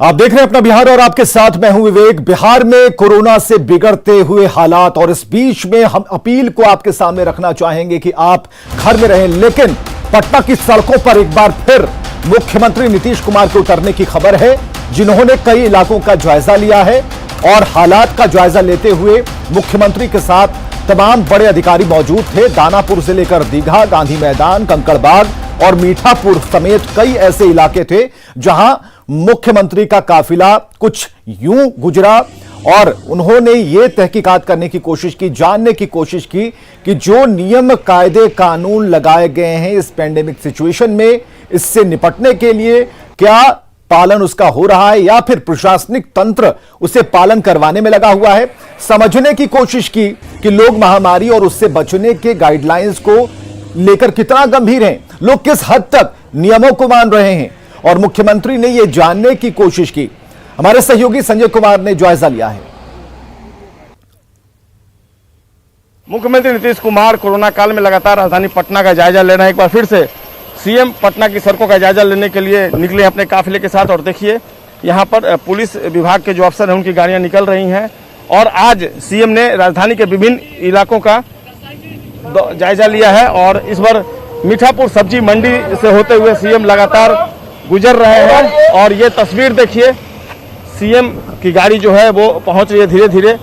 आप देख रहे हैं अपना बिहार और आपके साथ मैं हूं विवेक। बिहार में कोरोना से बिगड़ते हुए हालात और इस बीच में हम अपील को आपके सामने रखना चाहेंगे कि आप घर में रहें, लेकिन पटना की सड़कों पर एक बार फिर मुख्यमंत्री नीतीश कुमार के उतरने की खबर है, जिन्होंने कई इलाकों का जायजा लिया है और हालात का जायजा लेते हुए मुख्यमंत्री के साथ तमाम बड़े अधिकारी मौजूद थे। दानापुर से लेकर दीघा, गांधी मैदान, कंकड़बाग और मीठापुर समेत कई ऐसे इलाके थे जहां मुख्यमंत्री का काफिला कुछ यूं गुजरा और उन्होंने ये तहकीकात करने की कोशिश की, जानने की कोशिश की कि जो नियम कायदे कानून लगाए गए हैं इस पेंडेमिक सिचुएशन में, इससे निपटने के लिए क्या पालन उसका हो रहा है या फिर प्रशासनिक तंत्र उसे पालन करवाने में लगा हुआ है। समझने की कोशिश की कि लोग महामारी और उससे बचने के गाइडलाइंस को लेकर कितना गंभीर हैं, लोग किस हद तक नियमों को मान रहे हैं, और मुख्यमंत्री ने यह जानने की कोशिश की। हमारे सहयोगी संजय कुमार ने जायजा लिया है। मुख्यमंत्री नीतीश कुमार कोरोना काल में लगातार राजधानी पटना का जायजा ले रहे हैं। एक बार फिर से सीएम पटना की सड़कों का जायजा लेने के लिए निकले अपने काफिले के साथ और देखिए यहां पर पुलिस विभाग के जो अफसर हैं उनकी गाड़ियां निकल रही हैं और आज सीएम ने राजधानी के विभिन्न इलाकों का जायजा लिया है और इस बार मीठापुर सब्जी मंडी से होते हुए सीएम लगातार गुजर रहे हैं और ये तस्वीर देखिए, सीएम की गाड़ी जो है वो पहुंच रही है धीरे धीरे।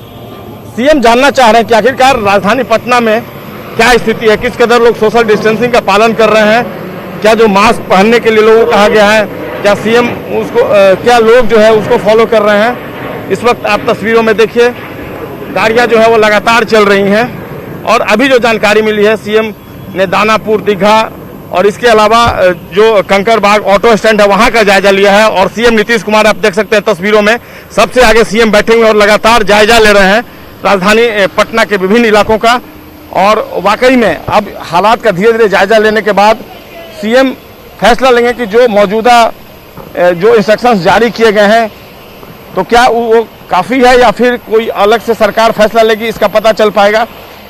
सीएम जानना चाह रहे हैं कि आखिरकार राजधानी पटना में क्या स्थिति है, किस कदर लोग सोशल डिस्टेंसिंग का पालन कर रहे हैं, क्या जो मास्क पहनने के लिए लोगों को कहा गया है, क्या सीएम उसको क्या लोग जो है उसको फॉलो कर रहे हैं। इस वक्त आप तस्वीरों में देखिए गाड़ियां जो है वो लगातार चल रही हैं और अभी जो जानकारी मिली है सीएम ने दानापुर, दीघा और इसके अलावा जो कंकड़बाग ऑटो स्टैंड है वहां का जायजा लिया है और सीएम नीतीश कुमार आप देख सकते हैं तस्वीरों में सबसे आगे सीएम बैठे हुए और लगातार जायजा ले रहे हैं राजधानी पटना के विभिन्न इलाकों का। और वाकई में अब हालात का धीरे धीरे जायजा लेने के बाद सीएम फैसला लेंगे कि जो मौजूदा जो इंस्ट्रक्शंस जारी किए गए हैं तो क्या वो काफ़ी है या फिर कोई अलग से सरकार फैसला लेगी, इसका पता चल पाएगा।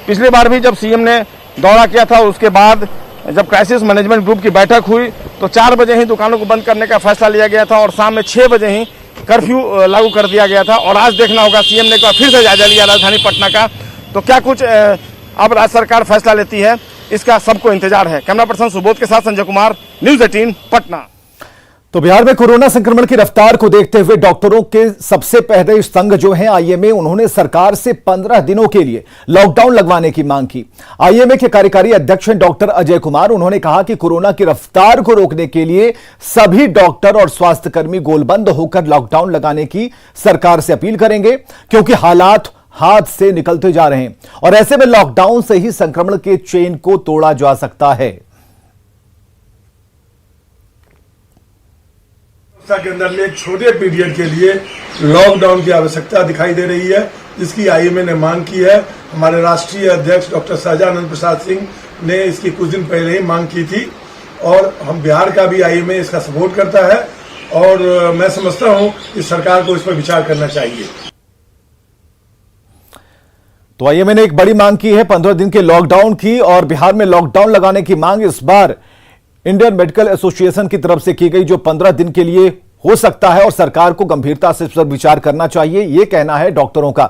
पिछली बार भी जब सीएम ने दौरा किया था उसके बाद जब क्राइसिस मैनेजमेंट ग्रुप की बैठक हुई तो 4 बजे ही दुकानों को बंद करने का फैसला लिया गया था और शाम में 6 बजे ही कर्फ्यू लागू कर दिया गया था। और आज देखना होगा सीएम ने एक बार फिर से जायजा लिया राजधानी पटना का, तो क्या कुछ अब राज्य सरकार फैसला लेती है, इसका सबको इंतजार है। कैमरा पर्सन सुबोध के साथ संजय कुमार, न्यूज़ 18 पटना। तो बिहार में कोरोना संक्रमण की रफ्तार को देखते हुए डॉक्टरों के सबसे पहले संघ जो है आईएमए, उन्होंने सरकार से 15 दिनों के लिए लॉकडाउन लगवाने की मांग की। आईएमए के कार्यकारी अध्यक्ष हैं डॉक्टर अजय कुमार। उन्होंने कहा कि कोरोना की रफ्तार को रोकने के लिए सभी डॉक्टर और स्वास्थ्यकर्मी गोलबंद होकर लॉकडाउन लगाने की सरकार से अपील करेंगे, क्योंकि हालात हाथ से निकलते जा रहे हैं और ऐसे में लॉकडाउन से ही संक्रमण के चेन को तोड़ा जा सकता है। के अंदर में एक छोटे पीरियड के लिए लॉकडाउन की आवश्यकता दिखाई दे रही है, जिसकी आईएमए ने मांग की है। हमारे राष्ट्रीय अध्यक्ष डॉक्टर सहजानंद प्रसाद सिंह ने इसकी कुछ दिन पहले ही मांग की थी और हम बिहार का भी आईएमए इसका सपोर्ट करता है और मैं समझता हूं कि सरकार को इस पर विचार करना चाहिए। तो आईएमए ने एक बड़ी मांग की है 15 दिन के लॉकडाउन की, और बिहार में लॉकडाउन लगाने की मांग इस बार इंडियन मेडिकल एसोसिएशन की तरफ से की गई, जो 15 दिन के लिए हो सकता है और सरकार को गंभीरता से इस पर विचार करना चाहिए, यह कहना है डॉक्टरों का।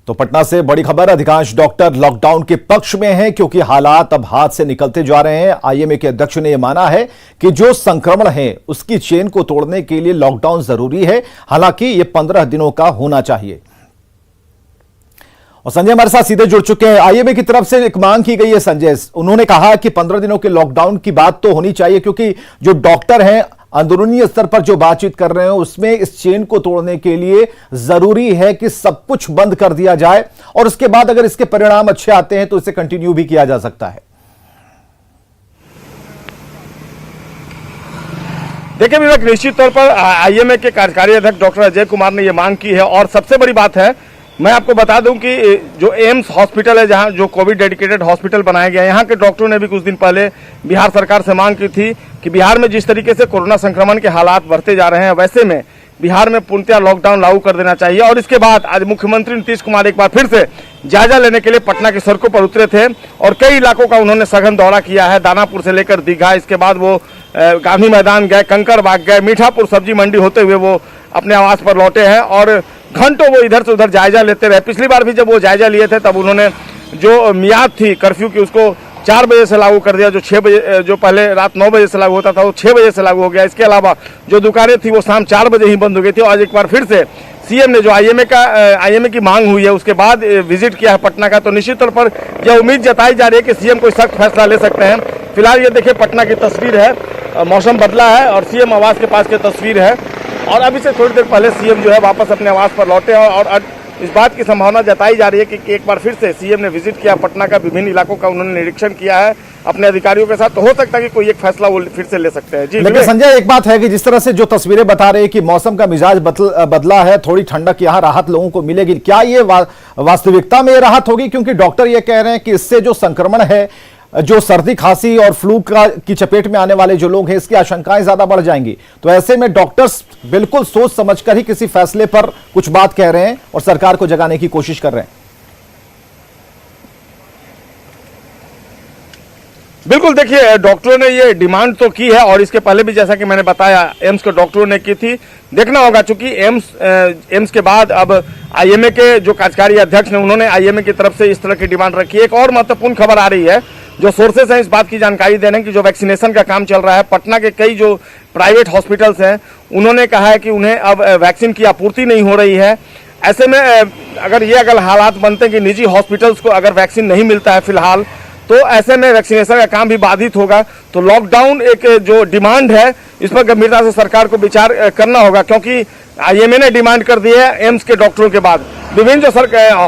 तो पटना से बड़ी खबर, अधिकांश डॉक्टर लॉकडाउन के पक्ष में हैं क्योंकि हालात अब हाथ से निकलते जा रहे हैं। आईएमए के अध्यक्ष ने यह माना है कि जो संक्रमण है उसकी चेन को तोड़ने के लिए लॉकडाउन जरूरी है, हालांकि यह 15 दिनों का होना चाहिए। और संजय हमारे साथ सीधे जुड़ चुके हैं। आईएमए की तरफ से एक मांग की गई है संजय, उन्होंने कहा कि 15 दिनों के लॉकडाउन की बात तो होनी चाहिए क्योंकि जो डॉक्टर हैं अंदरूनी स्तर पर जो बातचीत कर रहे हैं उसमें इस चेन को तोड़ने के लिए जरूरी है कि सब कुछ बंद कर दिया जाए और उसके बाद अगर इसके परिणाम अच्छे आते हैं तो इसे कंटिन्यू भी किया जा सकता है। देखिए विवेक, निश्चित तौर पर आईएमए के कार्यकारी अध्यक्ष डॉक्टर अजय कुमार ने यह मांग की है और सबसे बड़ी बात है, मैं आपको बता दूं कि जो एम्स हॉस्पिटल है, जहां जो कोविड डेडिकेटेड हॉस्पिटल बनाया गया है, यहां के डॉक्टरों ने भी कुछ दिन पहले बिहार सरकार से मांग की थी कि बिहार में जिस तरीके से कोरोना संक्रमण के हालात बढ़ते जा रहे हैं वैसे में बिहार में पूर्णतः लॉकडाउन लागू कर देना चाहिए। और इसके बाद आज मुख्यमंत्री नीतीश कुमार एक बार फिर से जायजा लेने के लिए पटना की सड़कों पर उतरे थे और कई इलाकों का उन्होंने सघन दौरा किया है, दानापुर से लेकर दीघा, इसके बाद वो गांधी मैदान गए, कंकड़ बाग गए, मीठापुर सब्जी मंडी होते हुए वो अपने आवास पर लौटे हैं और घंटों वो इधर से उधर जायजा लेते रहे। पिछली बार भी जब वो जायजा लिए थे तब उन्होंने जो मियाद थी कर्फ्यू की उसको 4 बजे से लागू कर दिया, जो 6 बजे, जो पहले रात 9 बजे से लागू होता था वो 6 बजे से लागू हो गया। इसके अलावा जो दुकानें थी वो शाम 4 बजे ही बंद हो गई थी। आज एक बार फिर से सीएम ने जो आईएमए की मांग हुई है उसके बाद विजिट किया है पटना का, तो निश्चित तौर पर यह उम्मीद जताई जा रही है कि सीएम कोई सख्त फैसला ले सकते हैं। फिलहाल ये देखिए पटना की तस्वीर है, मौसम बदला है और सीएम आवास के पास की तस्वीर है और अभी से थोड़ी देर पहले सीएम जो है वापस अपने आवास पर लौटे हैं और इस बात की संभावना जताई जा रही है कि एक बार फिर से सीएम ने विजिट किया पटना का, विभिन्न इलाकों का उन्होंने निरीक्षण किया है अपने अधिकारियों के साथ, तो हो सकता है कि कोई एक फैसला वो फिर से ले सकते हैं। जी लेकिन संजय, एक बात है कि जिस तरह से जो तस्वीरें बता रहे हैं कि मौसम का मिजाज बदला है, थोड़ी ठंडक, यहाँ राहत लोगों को मिलेगी, क्या ये वास्तविकता में राहत होगी? क्योंकि डॉक्टर ये कह रहे हैं कि इससे जो संक्रमण है, जो सर्दी खांसी और फ्लू की चपेट में आने वाले जो लोग हैं, इसकी आशंकाएं ज्यादा बढ़ जाएंगी। तो ऐसे में डॉक्टर्स बिल्कुल सोच समझकर ही किसी फैसले पर कुछ बात कह रहे हैं और सरकार को जगाने की कोशिश कर रहे हैं। बिल्कुल, देखिए डॉक्टरों ने ये डिमांड तो की है और इसके पहले भी जैसा कि मैंने बताया एम्स के डॉक्टरों ने की थी। देखना होगा, चूंकि एम्स के बाद अब आईएमए के जो कार्यकारी अध्यक्ष ने उन्होंने आईएमए की तरफ से इस तरह की डिमांड रखी है। एक और महत्वपूर्ण खबर आ रही है, जो सोर्सेस हैं इस बात की जानकारी दे रहे हैं कि जो वैक्सीनेशन का काम चल रहा है, पटना के कई जो प्राइवेट हॉस्पिटल्स हैं उन्होंने कहा है कि उन्हें अब वैक्सीन की आपूर्ति नहीं हो रही है। ऐसे में अगर हालात बनते हैं कि निजी हॉस्पिटल्स को अगर वैक्सीन नहीं मिलता है फिलहाल, तो ऐसे में वैक्सीनेशन का काम भी बाधित होगा। तो लॉकडाउन एक जो डिमांड है इस पर गंभीरता से सरकार को विचार करना होगा, क्योंकि आईएमए ने डिमांड कर दी है एम्स के डॉक्टरों के बाद विभिन्न जो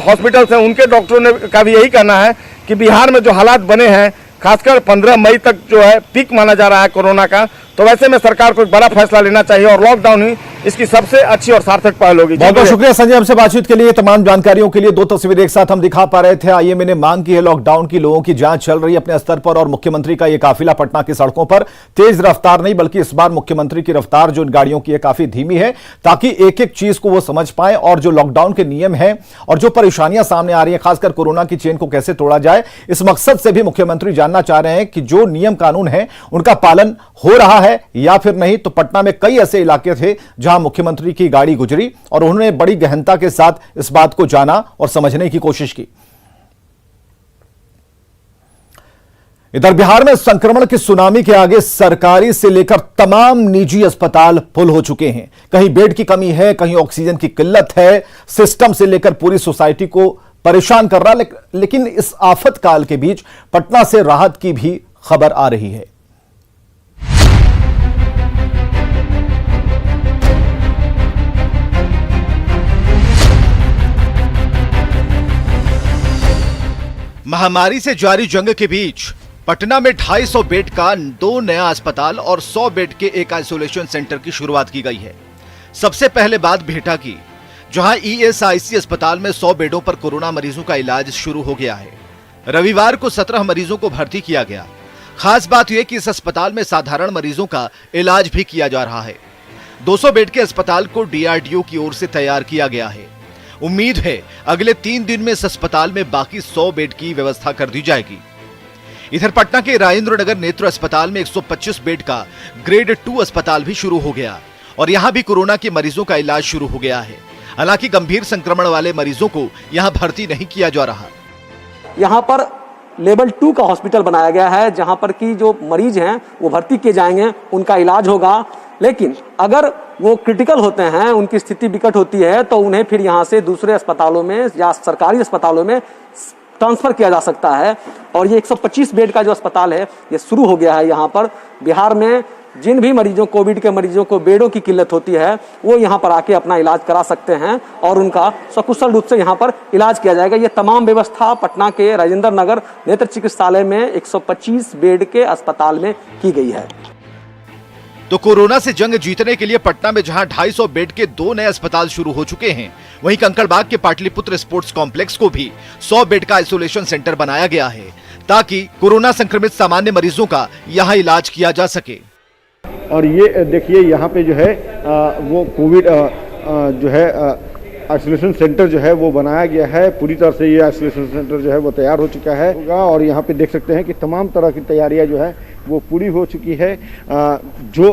हॉस्पिटल्स हैं उनके डॉक्टरों ने का भी यही कहना है कि बिहार में जो हालात बने हैं, खासकर 15 मई तक जो है पीक माना जा रहा है कोरोना का, तो वैसे में सरकार को एक बड़ा फैसला लेना चाहिए और लॉकडाउन ही इसकी सबसे अच्छी और सार्थक पहल होगी। बहुत बहुत शुक्रिया संजय, हमसे बातचीत के लिए। तमाम जानकारियों के लिए दो तस्वीरें एक साथ हम दिखा पा रहे थे। आईएमए ने मांग की है लॉकडाउन की, लोगों की जांच चल रही है अपने स्तर पर और मुख्यमंत्री का यह काफिला पटना की सड़कों पर तेज रफ्तार नहीं, बल्कि इस बार मुख्यमंत्री की रफ्तार जो इन गाड़ियों की है काफी धीमी है, ताकि एक एक चीज को वो समझ पाए और जो लॉकडाउन के नियम है और जो परेशानियां सामने आ रही है, खासकर कोरोना की चेन को कैसे तोड़ा जाए, इस मकसद से भी मुख्यमंत्री जानना चाह रहे हैं कि जो नियम कानून है उनका पालन हो रहा है या फिर नहीं। तो पटना में कई ऐसे इलाके थे जहां मुख्यमंत्री की गाड़ी गुजरी और उन्होंने बड़ी गहनता के साथ इस बात को जाना और समझने की कोशिश की। इधर बिहार में संक्रमण की सुनामी के आगे सरकारी से लेकर तमाम निजी अस्पताल फुल हो चुके हैं। कहीं बेड की कमी है, कहीं ऑक्सीजन की किल्लत है, सिस्टम से लेकर पूरी सोसाइटी को परेशान कर रहा। लेकिन इस आफत काल के बीच पटना से राहत की भी खबर आ रही है। महामारी से जारी जंग के बीच पटना में 250 बेड का 2 नया अस्पताल और 100 बेड के एक आइसोलेशन सेंटर की शुरुआत की गई है। सबसे पहले बात भेटा की, जहां ईएसआईसी अस्पताल में 100 बेडों पर कोरोना मरीजों का इलाज शुरू हो गया है। रविवार को 17 मरीजों को भर्ती किया गया। खास बात यह कि इस अस्पताल में साधारण मरीजों का इलाज भी किया जा रहा है। 200 बेड के अस्पताल को डीआरडीओ की ओर से तैयार किया गया है। उम्मीद है अगले 3 दिन में इस अस्पताल में बाकी 100 बेड की व्यवस्था कर दी जाएगी। इधर पटना के राजेंद्र नगर नेत्र अस्पताल में 125 बेड का ग्रेड 2 अस्पताल भी शुरू हो गया और यहां भी कोरोना के मरीजों का इलाज शुरू हो गया है। हालांकि गंभीर संक्रमण वाले मरीजों को यहां भर्ती नहीं किया जा रहा। यहाँ पर लेवल 2 का हॉस्पिटल बनाया गया है, जहां पर की जो मरीज हैं वो भर्ती किए जाएंगे, उनका इलाज होगा। लेकिन अगर वो क्रिटिकल होते हैं, उनकी स्थिति विकट होती है, तो उन्हें फिर यहाँ से दूसरे अस्पतालों में या सरकारी अस्पतालों में ट्रांसफर किया जा सकता है। और ये 125 बेड का जो अस्पताल है ये शुरू हो गया है। यहाँ पर बिहार में जिन भी मरीजों, कोविड के मरीजों को बेडों की किल्लत होती है, वो यहाँ पर आके अपना इलाज करा सकते हैं और उनका सकुशल रूप से यहाँ पर इलाज किया जाएगा। ये तमाम व्यवस्था पटना के राजेंद्र नगर नेत्र चिकित्सालय में 125 बेड के अस्पताल में की गई है। तो कोरोना से जंग जीतने के लिए पटना में जहां 250 बेड के 2 नए अस्पताल शुरू हो चुके हैं, वहीं कंकड़बाग के पाटलिपुत्र स्पोर्ट्स कॉम्प्लेक्स को भी 100 बेड का आइसोलेशन सेंटर बनाया गया है, ताकि कोरोना संक्रमित सामान्य मरीजों का यहां इलाज किया जा सके। और ये देखिए यहाँ पे जो है वो कोविड जो है आइसोलेशन सेंटर जो है वो बनाया गया है। पूरी तरह से ये आइसोलेशन सेंटर जो है वो तैयार हो चुका है और यहाँ पे देख सकते हैं कि तमाम तरह की तैयारियां जो है वो पूरी हो चुकी है। जो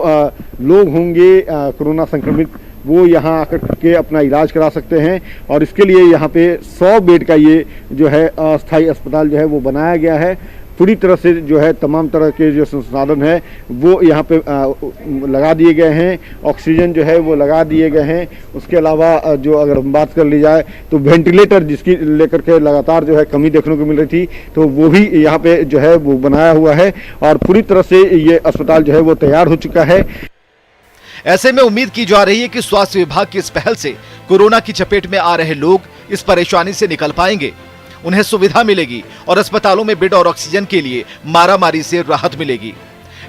लोग होंगे कोरोना संक्रमित वो यहाँ आकर के अपना इलाज करा सकते हैं और इसके लिए यहाँ पे 100 बेड का ये जो है अस्थायी अस्पताल जो है वो बनाया गया है। पूरी तरह से जो है तमाम तरह के जो संसाधन है वो यहाँ पे लगा दिए गए हैं। ऑक्सीजन जो है वो लगा दिए गए हैं। उसके अलावा जो अगर हम बात कर ली जाए तो वेंटिलेटर जिसकी लेकर के लगातार जो है कमी देखने को मिल रही थी, तो वो भी यहाँ पे जो है वो बनाया हुआ है और पूरी तरह से ये अस्पताल जो है वो तैयार हो चुका है। ऐसे में उम्मीद की जा रही है कि स्वास्थ्य विभाग की इस पहल से कोरोना की चपेट में आ रहे लोग इस परेशानी से निकल पाएंगे, उन्हें सुविधा मिलेगी और अस्पतालों में बेड और ऑक्सीजन के लिए मारामारी से राहत मिलेगी।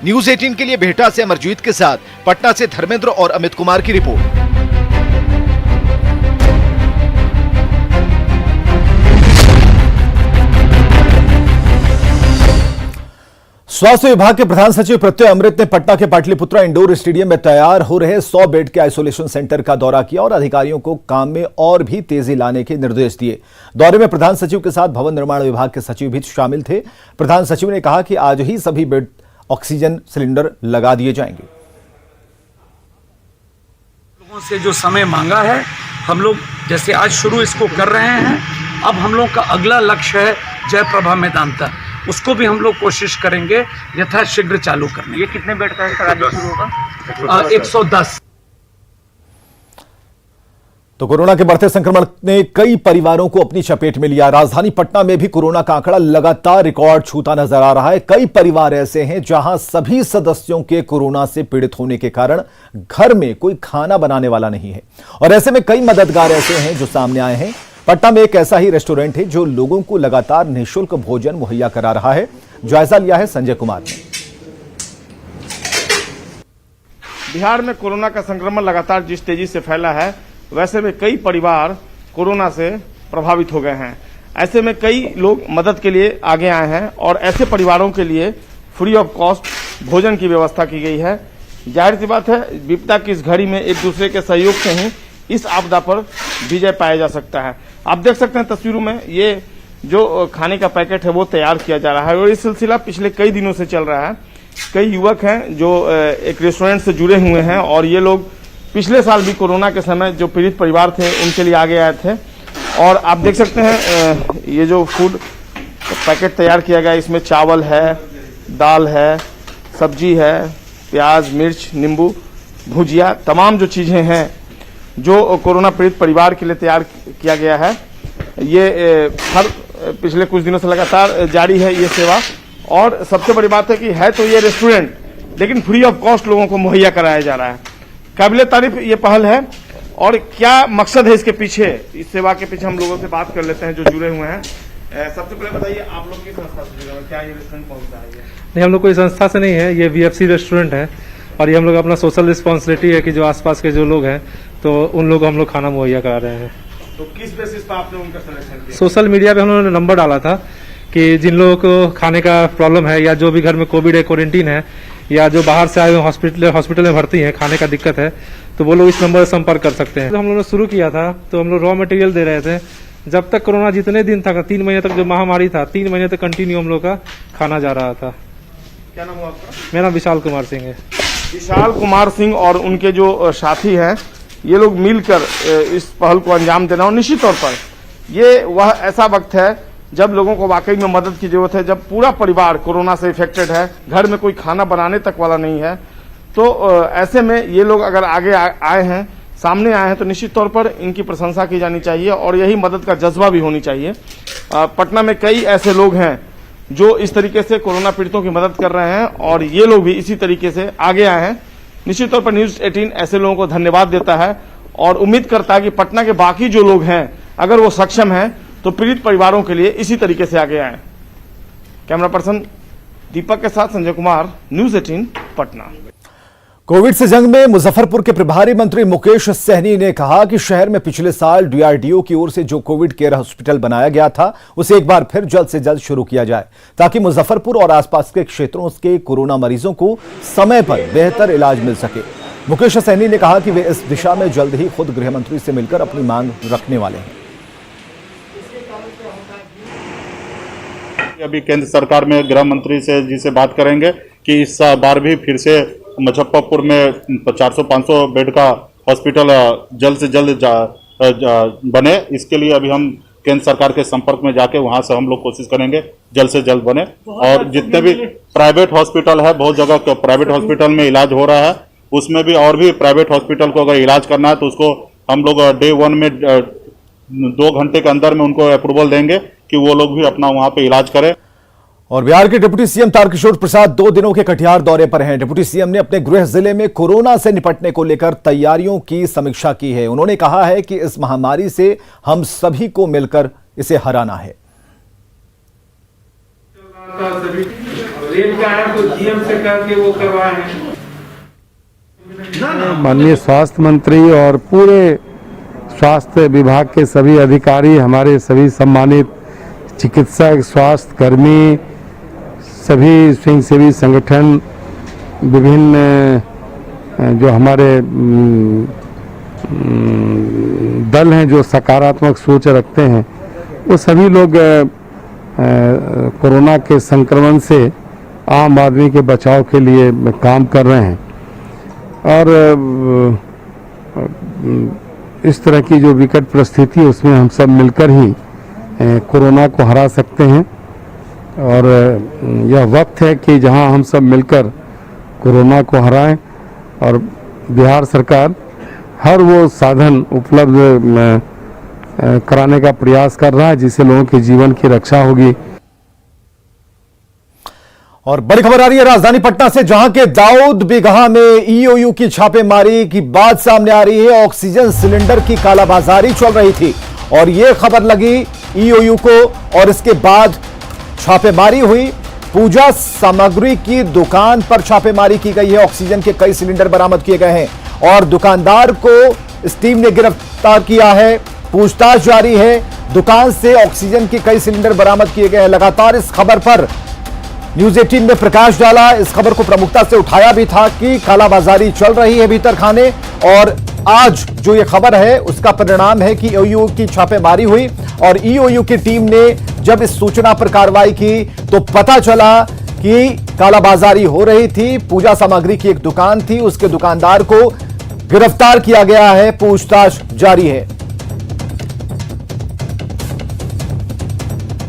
न्यूज 18 के लिए बिहटा से अमरजीत के साथ पटना से धर्मेंद्र और अमित कुमार की रिपोर्ट। स्वास्थ्य विभाग के प्रधान सचिव प्रत्यय अमृत ने पटना के पाटलिपुत्रा इंडोर स्टेडियम में तैयार हो रहे 100 बेड के आइसोलेशन सेंटर का दौरा किया और अधिकारियों को काम में और भी तेजी लाने के निर्देश दिए। दौरे में प्रधान सचिव के साथ भवन निर्माण विभाग के सचिव भी शामिल थे। प्रधान सचिव ने कहा कि आज ही सभी बेड ऑक्सीजन सिलेंडर लगा दिए जाएंगे। लोगों से जो समय मांगा है हम लोग जैसे आज शुरू इसको कर रहे हैं, अब हम लोग का अगला लक्ष्य है जयप्रभा मैदान तक, उसको भी हम लोग कोशिश करेंगे यथाशीघ्र चालू करने। ये कितने बेड का शुरू होगा? 110। तो कोरोना के बढ़ते संक्रमण ने कई परिवारों को अपनी चपेट में लिया। राजधानी पटना में भी कोरोना का आंकड़ा लगातार रिकॉर्ड छूता नजर आ रहा है। कई परिवार ऐसे हैं जहां सभी सदस्यों के कोरोना से पीड़ित होने के कारण घर में कोई खाना बनाने वाला नहीं है और ऐसे में कई मददगार ऐसे हैं जो सामने आए हैं। पटना में एक ऐसा ही रेस्टोरेंट है जो लोगों को लगातार निःशुल्क भोजन मुहैया करा रहा है। जायजा लिया है संजय कुमार ने। बिहार में कोरोना का संक्रमण लगातार जिस तेजी से फैला है, वैसे में कई परिवार कोरोना से प्रभावित हो गए हैं। ऐसे में कई लोग मदद के लिए आगे आए हैं और ऐसे परिवारों के लिए फ्री ऑफ कॉस्ट भोजन की व्यवस्था की गई है। जाहिर सी बात है, विपदा की इस घड़ी में एक दूसरे के सहयोग से ही इस आपदा पर विजय पाया जा सकता है। आप देख सकते हैं तस्वीरों में, ये जो खाने का पैकेट है वो तैयार किया जा रहा है और ये सिलसिला पिछले कई दिनों से चल रहा है। कई युवक हैं जो एक रेस्टोरेंट से जुड़े हुए हैं और ये लोग पिछले साल भी कोरोना के समय जो पीड़ित परिवार थे उनके लिए आगे आए थे। और आप देख सकते हैं ये जो फूड पैकेट तैयार किया गया, इसमें चावल है, दाल है, सब्जी है, प्याज, मिर्च, नींबू, भुजिया, तमाम जो चीजें हैं जो कोरोना पीड़ित परिवार के लिए तैयार किया गया है। ये हर पिछले कुछ दिनों से लगातार जारी है ये सेवा। और सबसे बड़ी बात है कि है तो ये रेस्टोरेंट, लेकिन फ्री ऑफ कॉस्ट लोगों को मुहैया कराया जा रहा है। काबिले तारीफ ये पहल है। और क्या मकसद है इसके पीछे, इस सेवा के पीछे हम लोगों से बात कर लेते हैं जो जुड़े हुए हैं। सबसे पहले बताइए, आप लोग किस संस्था से जुड़े हुए हैं? क्या ये रेस्टोरेंट पहुंचता है? नहीं, हम लोग कोई संस्था से नहीं है, ये VFC रेस्टोरेंट है और ये हम लोग अपना सोशल रिस्पॉन्सिबिलिटी है कि जो आसपास के जो लोग हैं तो उन लोगों को हम लोग खाना मुहैया करा रहे हैं। तो किस बेसिस पर आपने उनका सिलेक्शन किया? सोशल मीडिया पे हम लोगों ने नंबर डाला था कि जिन लोगों को खाने का प्रॉब्लम है या जो भी घर में कोविड है, क्वारंटीन है या जो बाहर से आए हुए हॉस्पिटल में भर्ती है, खाने का दिक्कत है, तो वो लोग इस नंबर से संपर्क कर सकते हैं। तो हम लोगों ने शुरू किया था तो हम लोग रॉ मटेरियल दे रहे थे। जब तक कोरोना जितने दिन था, 3 महीने तक जो महामारी था, 3 महीने तक कंटिन्यू हम लोग का खाना जा रहा था। क्या नाम हुआ आपका? मेरा नाम विशाल कुमार सिंह है। विशाल कुमार सिंह और उनके जो साथी हैं, ये लोग मिलकर इस पहल को अंजाम देना। और निश्चित तौर पर ये वह ऐसा वक्त है जब लोगों को वाकई में मदद की जरूरत है, जब पूरा परिवार कोरोना से इफेक्टेड है, घर में कोई खाना बनाने तक वाला नहीं है। तो ऐसे में ये लोग अगर आगे आए हैं, सामने आए हैं, तो निश्चित तौर पर इनकी प्रशंसा की जानी चाहिए और यही मदद का जज्बा भी होनी चाहिए। पटना में कई ऐसे लोग हैं जो इस तरीके से कोरोना पीड़ितों की मदद कर रहे हैं और ये लोग भी इसी तरीके से आगे आए हैं। निश्चित तौर पर न्यूज 18 ऐसे लोगों को धन्यवाद देता है और उम्मीद करता है कि पटना के बाकी जो लोग हैं, अगर वो सक्षम हैं तो पीड़ित परिवारों के लिए इसी तरीके से आगे आए। कैमरा पर्सन दीपक के साथ संजय कुमार, न्यूज 18 पटना। कोविड से जंग में मुजफ्फरपुर के प्रभारी मंत्री मुकेश सहनी ने कहा कि शहर में पिछले साल DRDO की ओर से जो कोविड केयर हॉस्पिटल बनाया गया था उसे एक बार फिर जल्द से जल्द शुरू किया जाए ताकि मुजफ्फरपुर और आसपास के क्षेत्रों के कोरोना मरीजों को समय पर बेहतर इलाज मिल सके। मुकेश सहनी ने कहा कि वे इस दिशा में जल्द ही खुद गृह मंत्री से मिलकर अपनी मांग रखने वाले हैं। अभी केंद्र सरकार में गृह मंत्री से जी से बात करेंगे कि इस बार भी फिर से मुजफ्फरपुर में 400-500 बेड का हॉस्पिटल जल्द से जल्द बने। इसके लिए अभी हम केंद्र सरकार के संपर्क में जाके वहां से हम लोग कोशिश करेंगे जल्द से जल्द बने। और जितने भी प्राइवेट हॉस्पिटल है, बहुत जगह प्राइवेट हॉस्पिटल में इलाज हो रहा है, उसमें भी और भी प्राइवेट हॉस्पिटल को अगर इलाज करना है तो उसको हम लोग डे 1 में 2 घंटे के अंदर में उनको अप्रूवल देंगे कि वो लोग भी अपना वहां पे इलाज करें। और बिहार के डिप्टी सीएम तारकिशोर प्रसाद 2 दिनों के कटिहार दौरे पर हैं। डिप्टी सीएम ने अपने गृह जिले में कोरोना से निपटने को लेकर तैयारियों की समीक्षा की है। उन्होंने कहा है कि इस महामारी से हम सभी को मिलकर इसे हराना है। माननीय स्वास्थ्य मंत्री और पूरे स्वास्थ्य विभाग के सभी अधिकारी, हमारे सभी सम्मानित चिकित्सक, स्वास्थ्य कर्मी, सभी स्वयंसेवी संगठन, विभिन्न जो हमारे दल हैं जो सकारात्मक सोच रखते हैं, वो सभी लोग कोरोना के संक्रमण से आम आदमी के बचाव के लिए काम कर रहे हैं। और इस तरह की जो विकट परिस्थिति है उसमें हम सब मिलकर ही कोरोना को हरा सकते हैं। और यह वक्त है कि जहां हम सब मिलकर कोरोना को हराएं। और बिहार सरकार हर वो साधन उपलब्ध कराने का प्रयास कर रहा है जिससे लोगों के जीवन की रक्षा होगी। और बड़ी खबर आ रही है राजधानी पटना से, जहां के दाऊद बिगहा में ईओयू की छापेमारी की बात सामने आ रही है। ऑक्सीजन सिलेंडर की कालाबाजारी चल रही थी और यह खबर लगी ईओयू को और इसके बाद छापेमारी हुई। पूजा सामग्री की दुकान पर छापेमारी की गई है। ऑक्सीजन के कई सिलेंडर बरामद किए गए हैं और दुकानदार को इस टीम ने गिरफ्तार किया है। पूछताछ जारी है। दुकान से ऑक्सीजन के कई सिलेंडर बरामद किए गए हैं। लगातार इस खबर पर न्यूज 18 ने प्रकाश डाला। इस खबर को प्रमुखता से उठाया भी था कि कालाबाजारी चल रही है भीतर खाने। और आज जो ये खबर है उसका परिणाम है कि ईओयू की छापेमारी हुई और ईओयू की टीम ने जब इस सूचना पर कार्रवाई की तो पता चला कि कालाबाजारी हो रही थी। पूजा सामग्री की एक दुकान थी, उसके दुकानदार को गिरफ्तार किया गया है। पूछताछ जारी है।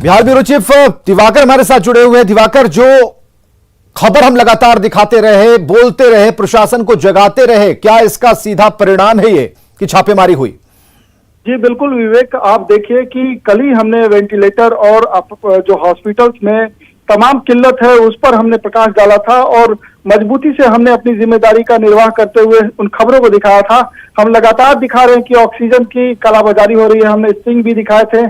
बिहार ब्यूरो चीफ दिवाकर हमारे साथ जुड़े हुए हैं। दिवाकर, जो खबर हम लगातार दिखाते रहे, बोलते रहे, प्रशासन को जगाते रहे, क्या इसका सीधा परिणाम है ये कि छापेमारी हुई? जी बिल्कुल विवेक, आप देखिए कि कल ही हमने वेंटिलेटर और जो हॉस्पिटल्स में तमाम किल्लत है उस पर हमने प्रकाश डाला था और मजबूती से हमने अपनी जिम्मेदारी का निर्वाह करते हुए उन खबरों को दिखाया था। हम लगातार दिखा रहे हैं कि ऑक्सीजन की कालाबाजारी हो रही है। हमने स्टिंग भी दिखाए थे।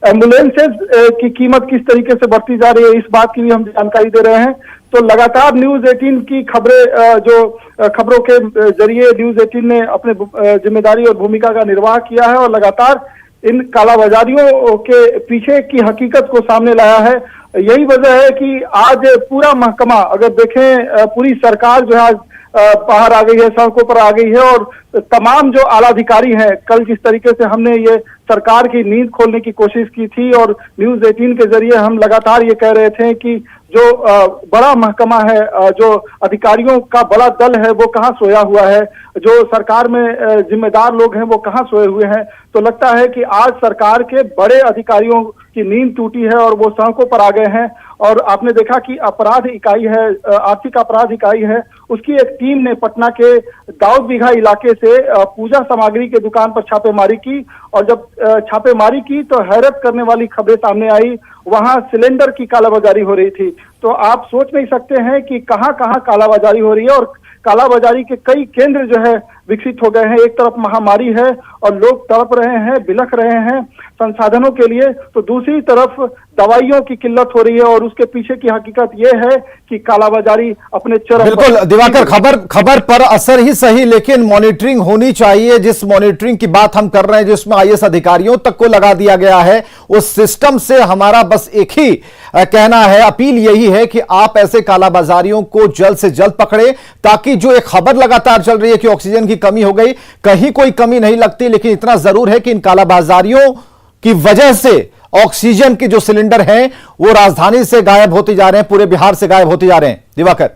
एम्बुलेंसेज की कीमत किस तरीके से बढ़ती जा रही है इस बात की भी हम जानकारी दे रहे हैं। तो लगातार न्यूज 18 की खबरें, जो खबरों के जरिए न्यूज 18 ने अपने जिम्मेदारी और भूमिका का निर्वाह किया है और लगातार इन कालाबाजारियों के पीछे की हकीकत को सामने लाया है। यही वजह है कि आज पूरा महकमा, अगर देखें पूरी सरकार जो है आज बाहर आ गई है, सड़कों पर आ गई है और तमाम जो आला अधिकारी हैं, कल जिस तरीके से हमने ये सरकार की नींद खोलने की कोशिश की थी और न्यूज 18 के जरिए हम लगातार ये कह रहे थे कि जो बड़ा महकमा है, जो अधिकारियों का बड़ा दल है वो कहाँ सोया हुआ है, जो सरकार में जिम्मेदार लोग हैं वो कहाँ सोए हुए हैं। तो लगता है कि आज सरकार के बड़े अधिकारियों की नींद टूटी है और वो सड़कों पर आ गए हैं। और आपने देखा कि अपराध इकाई है, आर्थिक अपराध इकाई है, उसकी एक टीम ने पटना के दाऊद बिगहा इलाके से पूजा सामग्री के दुकान पर छापेमारी की और जब छापेमारी की तो हैरत करने वाली खबरें सामने आई। वहां सिलेंडर की कालाबाजारी हो रही थी। तो आप सोच नहीं सकते हैं कि कहां कहां कालाबाजारी हो रही है और कालाबाजारी के कई केंद्र जो है विकसित हो गए हैं। एक तरफ महामारी है और लोग तड़प रहे हैं, बिलख रहे हैं संसाधनों के लिए, तो दूसरी तरफ दवाइयों की किल्लत हो रही है और उसके पीछे की हकीकत यह है कि कालाबाजारी अपने चरम। बिल्कुल दिवाकर, खबर पर असर ही सही, लेकिन मॉनिटरिंग होनी चाहिए। जिस मॉनिटरिंग की बात हम कर रहे हैं, जिसमें आईएएस अधिकारियों तक को लगा दिया गया है, उस सिस्टम से हमारा बस एक ही कहना है, अपील यही है कि आप ऐसे कालाबाजारियों को जल्द से जल्द पकड़े, ताकि जो एक खबर लगातार चल रही है कि ऑक्सीजन की कमी हो गई, कहीं कोई कमी नहीं लगती। लेकिन इतना जरूर है कि इन कालाबाजारियों की वजह से ऑक्सीजन के जो सिलेंडर हैं वो राजधानी से गायब होते जा रहे हैं, पूरे बिहार से गायब होते जा रहे हैं। दिवाकर,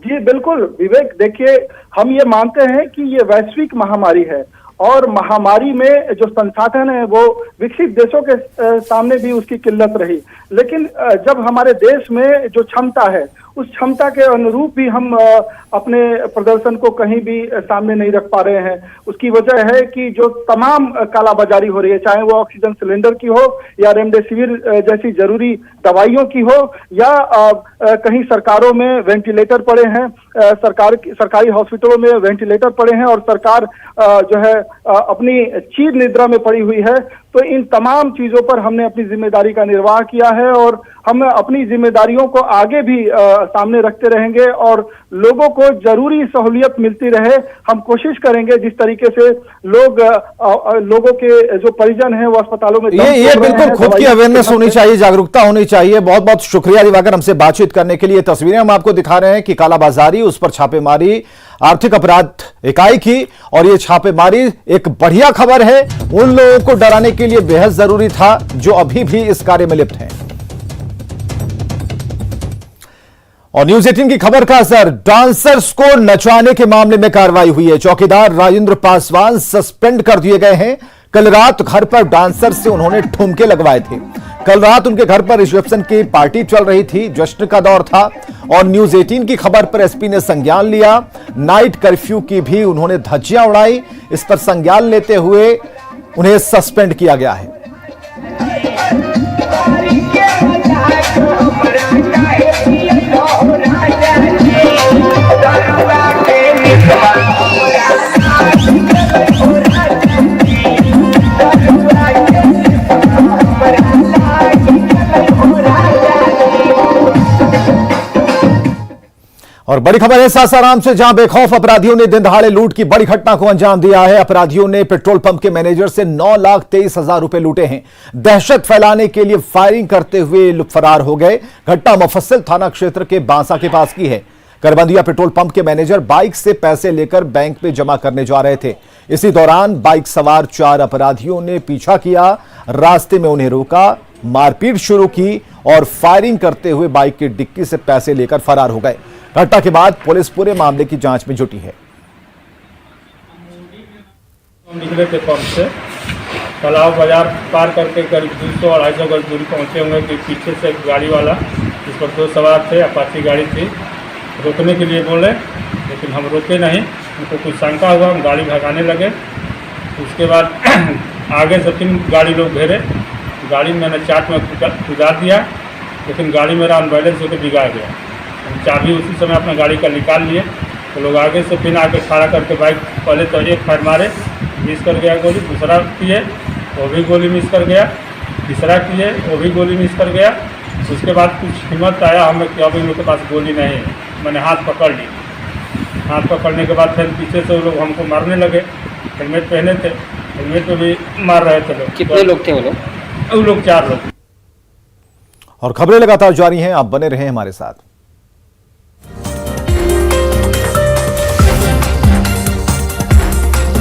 जी बिल्कुल विवेक, देखिए हम ये मानते हैं कि ये वैश्विक महामारी है और महामारी में जो संसाधन है वो विकसित देशों के सामने भी उसकी किल्लत रही, लेकिन जब हमारे देश में जो क्षमता है उस क्षमता के अनुरूप भी हम अपने प्रदर्शन को कहीं भी सामने नहीं रख पा रहे हैं। उसकी वजह है कि जो तमाम कालाबाजारी हो रही है, चाहे वो ऑक्सीजन सिलेंडर की हो या रेमडेसिविर जैसी जरूरी दवाइयों की हो, या कहीं सरकारों में वेंटिलेटर पड़े हैं, सरकारी हॉस्पिटलों में वेंटिलेटर पड़े हैं और सरकार जो है अपनी चीर निद्रा में पड़ी हुई है। तो इन तमाम चीजों पर हमने अपनी जिम्मेदारी का निर्वाह किया है और हम अपनी जिम्मेदारियों को आगे भी सामने रखते रहेंगे और लोगों को जरूरी सहूलियत मिलती रहे। हम कोशिश करेंगे जिस तरीके से लोगों के जो परिजन हैं वो अस्पतालों में ये बिल्कुल खुद की अवेयरनेस होनी चाहिए, जागरूकता होनी चाहिए। बहुत बहुत शुक्रिया दिवाकर हमसे बातचीत करने के लिए। तस्वीरें हम आपको दिखा रहे हैं कि कालाबाजारी, उस पर छापेमारी आर्थिक अपराध इकाई की, और ये छापेमारी एक बढ़िया खबर है, उन लोगों को डराने के लिए बेहद जरूरी था जो अभी भी इस कार्य में लिप्त हैं। और न्यूज 18 की खबर का असर, डांसर्स को नचाने के मामले में कार्रवाई हुई है। चौकीदार राजेंद्र पासवान सस्पेंड कर दिए गए हैं। कल रात घर पर डांसर से उन्होंने ठुमके लगवाए थे। कल रात उनके घर पर रिसेप्शन की पार्टी चल रही थी, जश्न का दौर था, और न्यूज 18 की खबर पर एसपी ने संज्ञान लिया। नाइट कर्फ्यू की भी उन्होंने धज्जियां उड़ाई। इस पर संज्ञान लेते हुए उन्हें सस्पेंड किया गया है। और बड़ी खबर है सासाराम से, जहां बेखौफ अपराधियों ने दिन दहाड़े लूट की बड़ी घटना को अंजाम दिया है। अपराधियों ने पेट्रोल पंप के मैनेजर से 9,23,000 रुपए लूटे हैं। दहशत फैलाने के लिए फायरिंग करते हुए फरार हो गए। घटना मुफस्सिल थाना क्षेत्र के बांसा के पास की है। करबंदिया पेट्रोल पंप के मैनेजर बाइक से पैसे लेकर बैंक में जमा करने जा रहे थे। इसी दौरान बाइक सवार 4 अपराधियों ने पीछा किया, रास्ते में उन्हें रोका, मारपीट शुरू की और फायरिंग करते हुए बाइक की डिक्की से पैसे लेकर फरार हो गए। घटना के बाद पुलिस पूरे मामले की जांच में जुटी है। निकले थे पंप से, तालाब बाजार पार करके करीब 200-250 गज दूरी पहुंचे होंगे कि पीछे से एक गाड़ी वाला, जिस पर 2 सवार थे, अपाची गाड़ी थी, रोकने के लिए बोले, लेकिन हम रोके नहीं। उनको कुछ शंका हुआ, हम गाड़ी भगाने लगे। उसके बाद आगे से 3 गाड़ी लोग घेरे, गाड़ी मैंने चाट में कुदा दिया, लेकिन गाड़ी मेरा अनबैलेंस होकर बिगाड़ गया। हम चाबी उसी समय अपना गाड़ी का निकाल लिए, तो लोग आगे से फिर आके खड़ा करके बाइक पहले तो एक फायर मारे, मिस कर गया गोली, दूसरा किए वो भी गोली मिस कर गया, तीसरा किए वो भी गोली मिस कर गया। उसके बाद कुछ हिम्मत आया हमें कि अब इन लोग के पास गोली नहीं है, मैंने हाथ पकड़ ली। हाथ पकड़ने के बाद फिर पीछे से वो लोग हमको मारने लगे। हेलमेट पहने थे, हेलमेट में भी मार रहे थे लोग। कितने लोग थे वो लोग? 4 लोग। और खबरें लगातार जारी हैं, आप बने रहें हमारे साथ।